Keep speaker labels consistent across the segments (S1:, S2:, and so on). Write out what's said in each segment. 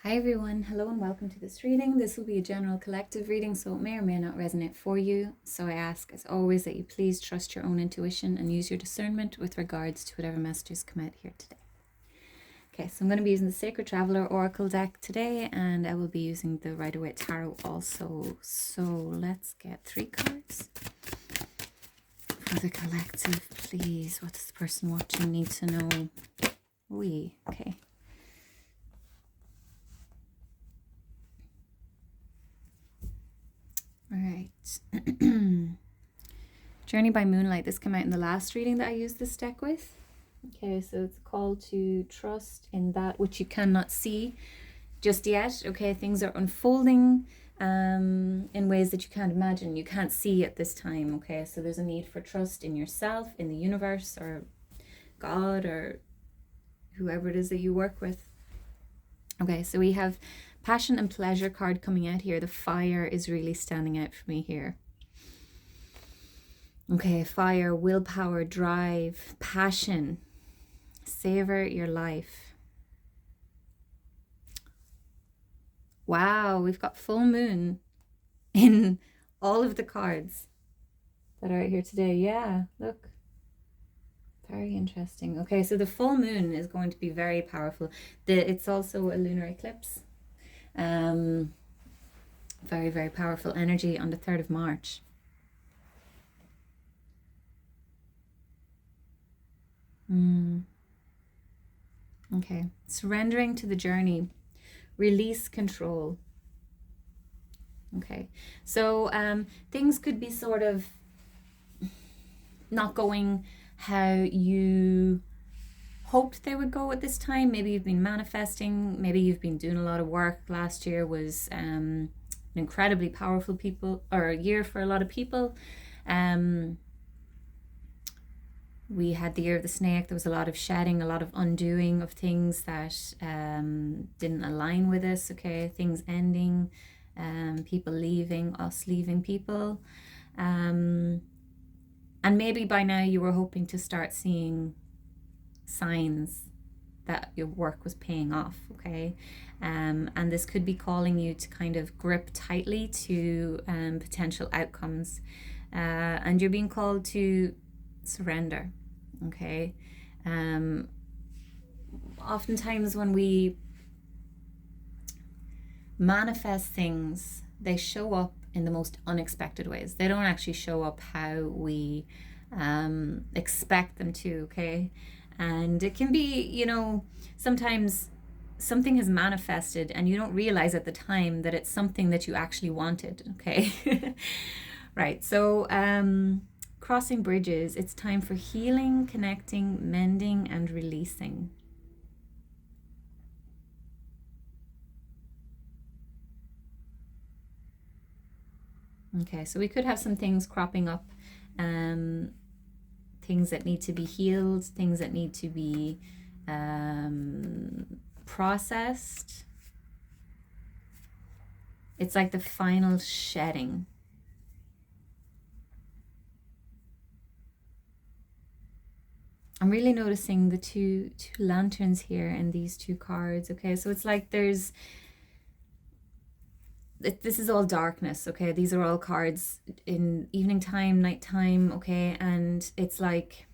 S1: Hi everyone, hello and welcome to this reading. This will be a general collective reading, so it may or may not resonate for you. So I ask, as always, that you please trust your own intuition and use your discernment with regards to whatever messages come out here today. Okay, so I'm going to be using the Sacred Traveler Oracle deck today, and I will be using the Rider-Waite Tarot also. So let's get 3 cards for the collective, please. What does the person watching need to know? Okay. All right. Journey by Moonlight. This came out in the last reading that I used this deck with. Okay, so it's a call to trust in that which you cannot see just yet. Okay, things are unfolding in ways that you can't imagine. You can't see at this time. Okay, so there's a need for trust in yourself, in the universe, or God, or whoever it is that you work with. Okay, so we have Passion and Pleasure card coming out here. The fire is really standing out for me here. Okay, fire, willpower, drive, passion. Savor your life. Wow, we've got full moon in all of the cards that are out here today. Yeah, look. Very interesting. Okay, so the full moon is going to be very powerful. It's also a lunar eclipse. Very, very powerful energy on the 3rd of March. Okay, surrendering to the journey. Release control. Okay, so things could be sort of not going how you hoped they would go at this time. Maybe you've been manifesting, maybe you've been doing a lot of work. Last year was an incredibly powerful year for a lot of people. We had the year of the snake. There was a lot of shedding, a lot of undoing of things that didn't align with us. Okay, things ending, people leaving, us leaving people. And maybe by now you were hoping to start seeing signs that your work was paying off. Okay, and this could be calling you to kind of grip tightly to potential outcomes, and you're being called to surrender. Okay, oftentimes when we manifest things, they show up in the most unexpected ways. They don't actually show up how we expect them to. Okay, and it can be, sometimes something has manifested and you don't realize at the time that it's something that you actually wanted. Okay. Right, so crossing bridges. It's time for healing, connecting, mending, and releasing. Okay, so we could have some things cropping up, things that need to be healed, things that need to be processed. It's like the final shedding. I'm really noticing the two lanterns here and these 2 cards. Okay, so it's like this is all darkness. Okay, these are all cards in evening time, nighttime. Okay, and it's like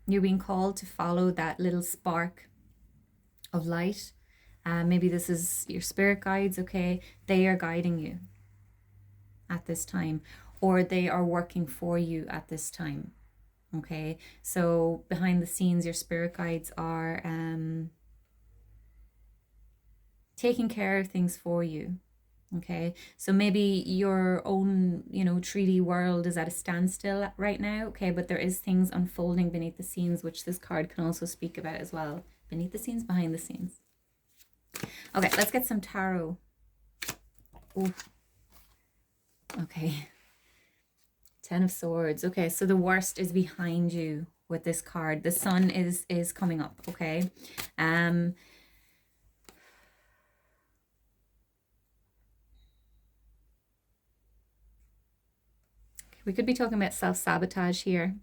S1: you're being called to follow that little spark of light. Maybe this is your spirit guides. Okay, they are guiding you at this time, or they are working for you at this time. Okay, so behind the scenes, your spirit guides are taking care of things for you. Okay, so maybe your own 3D world is at a standstill right now. Okay, but there is things unfolding beneath the scenes, which this card can also speak about as well. Beneath the scenes, behind the scenes. Okay, let's get some tarot. Ooh. Okay, 10 of Swords. Okay, so the worst is behind you with this card. The sun is coming up. Okay, we could be talking about self-sabotage here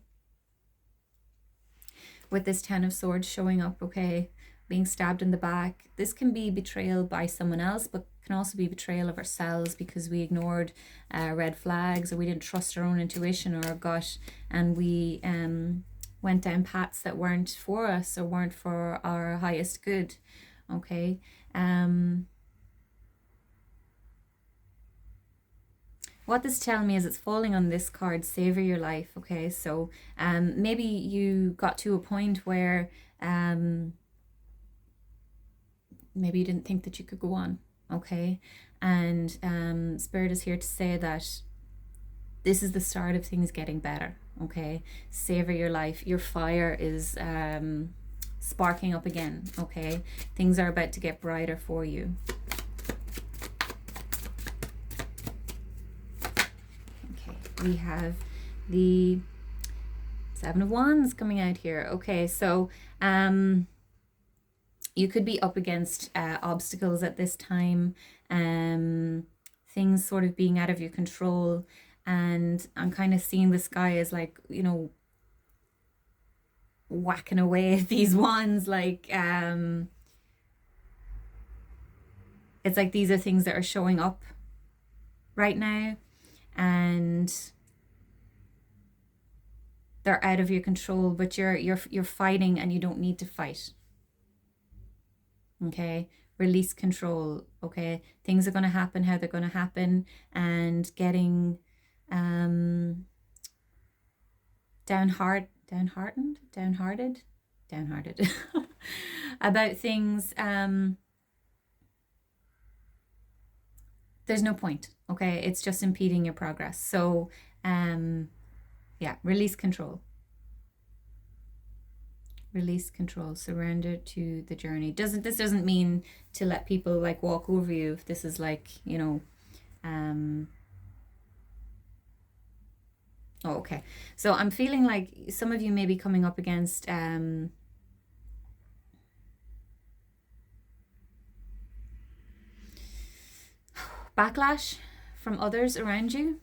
S1: with this 10 of Swords showing up. Okay, being stabbed in the back. This can be betrayal by someone else, but can also be betrayal of ourselves because we ignored red flags, or we didn't trust our own intuition or our gut, and we went down paths that weren't for us or weren't for our highest good. Okay. What this telling me is it's falling on this card, savor your life. Okay, so maybe you got to a point where maybe you didn't think that you could go on. Okay, and Spirit is here to say that this is the start of things getting better. Okay, savor your life. Your fire is sparking up again. Okay, things are about to get brighter for you. Okay, we have the Seven of Wands coming out here. Okay, so you could be up against obstacles at this time, things sort of being out of your control, and I'm kind of seeing the sky as like, you know, whacking away at these wands, like it's like these are things that are showing up right now, and they're out of your control, but you're fighting, and you don't need to fight. Okay, release control. Okay, things are going to happen how they're going to happen, and getting downhearted about things. There's no point. Okay, it's just impeding your progress. So yeah, release control. Release control, surrender to the journey. This doesn't mean to let people like walk over you. If this is like, you know, oh, okay. So I'm feeling like some of you may be coming up against backlash from others around you.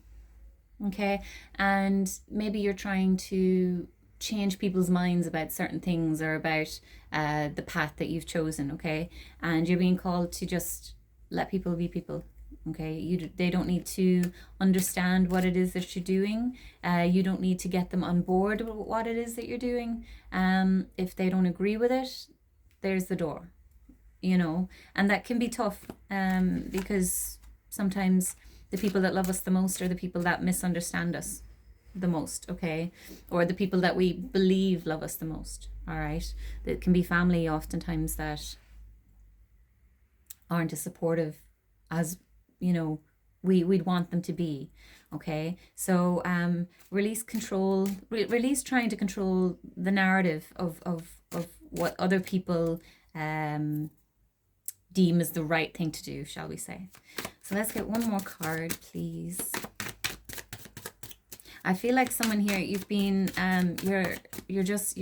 S1: Okay, and maybe you're trying to change people's minds about certain things, or about the path that you've chosen. Okay, and you're being called to just let people be people. Okay, they don't need to understand what it is that you're doing. You don't need to get them on board with what it is that you're doing. If they don't agree with it, there's the door. You know, and that can be tough because sometimes the people that love us the most are the people that misunderstand us the most. Okay, or the people that we believe love us the most. All right, it can be family oftentimes that aren't as supportive as, you know, we'd want them to be. Okay, so release control, release trying to control the narrative of what other people deem as the right thing to do, shall we say. So let's get one more card, please. I feel like someone here, you've been you're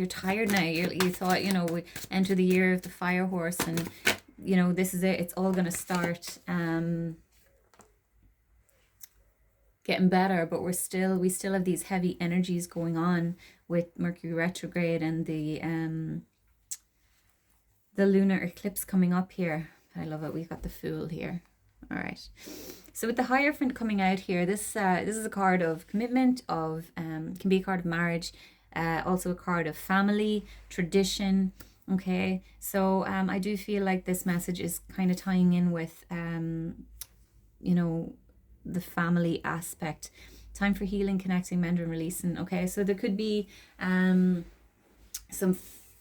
S1: tired now. You thought, you know, we enter the year of the fire horse, and you know, this is it, it's all gonna start getting better, but we still have these heavy energies going on with Mercury retrograde and the lunar eclipse coming up here. I love it. We've got the Fool here. All right. So with the Hierophant coming out here, this is a card of commitment, of can be a card of marriage, also a card of family, tradition. Okay. So I do feel like this message is kind of tying in with you know, the family aspect. Time for healing, connecting, mending, releasing. Okay. So there could be some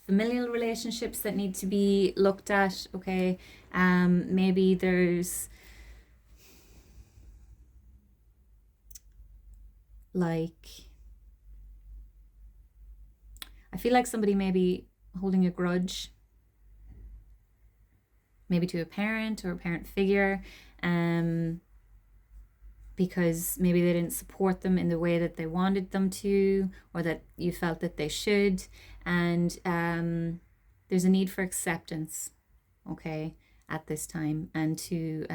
S1: familial relationships that need to be looked at. Okay, maybe there's like, I feel like somebody may be holding a grudge, maybe to a parent or a parent figure, because maybe they didn't support them in the way that they wanted them to, or that you felt that they should. And there's a need for acceptance, okay, at this time, and to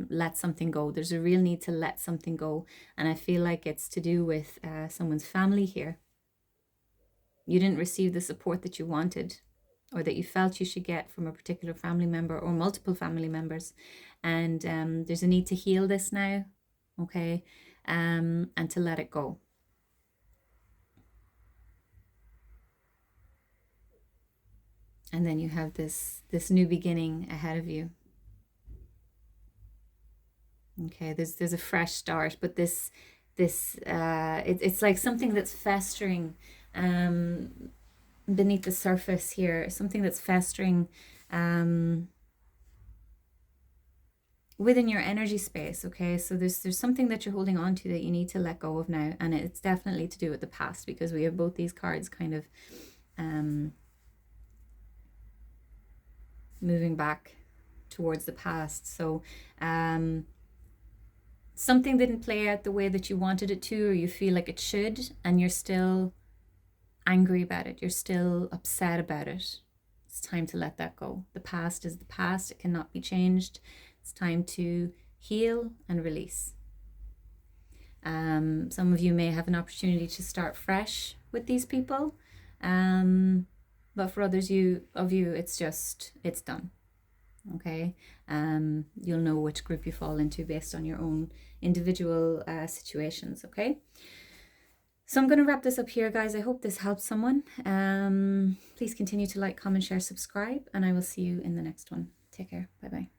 S1: let something go. There's a real need to let something go, and I feel like it's to do with someone's family here. You didn't receive the support that you wanted. or that you felt you should get from a particular family member or multiple family members. And there's a need to heal this now, okay, and to let it go. And then you have this new beginning ahead of you. Okay, there's a fresh start, but it's like something that's festering beneath the surface here, something that's festering within your energy space. Okay, so there's something that you're holding on to that you need to let go of now, and it's definitely to do with the past, because we have both these cards kind of moving back towards the past. So something didn't play out the way that you wanted it to, or you feel like it should, and you're still angry about it, you're still upset about it. It's time to let that go. The past is the past, it cannot be changed. It's time to heal and release. Some of you may have an opportunity to start fresh with these people, but for others of you, it's done. Okay, you'll know which group you fall into based on your own individual situations. Okay, so I'm going to wrap this up here, guys. I hope this helps someone. Please continue to like, comment, share, subscribe, and I will see you in the next one. Take care. Bye bye.